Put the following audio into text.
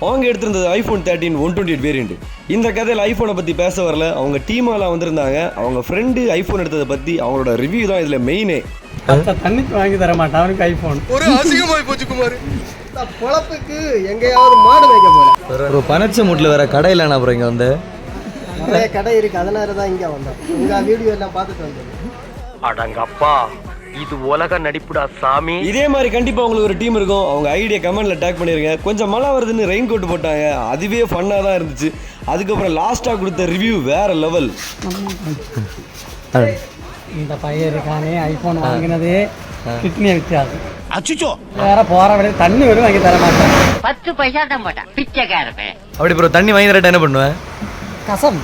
அவங்க எடுத்திருந்தது iPhone 13 128 variant. இந்த கதையில் ஐபோனை பத்தி பேச வரல, அவங்க டீமால வந்திருந்தாங்க. அவங்க ஃப்ரெண்டு ஐபோன் எடுத்ததை பத்தி அவங்களோட ரிவ்யூ தான் இதுல மெயினே. தண்ணிக்கு வாங்கி தர மாட்டான் அவனுக்கு ஐபோன். ஒரு அசிங்கமாய் போச்சு குமார். பொழப்புக்கு எங்கேயாவது மாடு வைக்க போல ஒரு பனச்ச மூட்டில் வேற கடை இல்லைண்ணா. அப்புறம் இங்கே வந்து நிறைய கடை இருக்கு, அதனால தான் இங்கே வந்தோம். உங்க வீடியோ எல்லாம் பார்த்துட்டு வந்தோம். அடங்கப்பா, இது உலக நடிப்புடா சாமி. இதே மாதிரி கண்டிப்பா உங்களுக்கு ஒரு டீம் இருக்கும். அவங்க ஐடியா கமெண்ட்ல டேக் பண்ணிருங்க. கொஞ்சம் மழை வருதுன்னு ரெயின் கோட் போட்டாங்க, அதுவே ஃபன்னா தான் இருந்துச்சு. அதுக்கப்புறம் லாஸ்டா கொடுத்த ரிவ்யூ வேற லெவல். இந்த பையன் இருக்கானே ஐபோன் வாங்கினது கிட்னியை வித்தியாசம். அச்சுச்சோ, வேற போற விட தண்ணி வரும் வாங்கி தர மாட்டேன். 10 பைசா தான் போட்டேன் பிச்சைக்காரன். அப்படி ப்ரோ தண்ணி வாங்கி தரட்டா என்ன பண்ணுவேன்? கசம்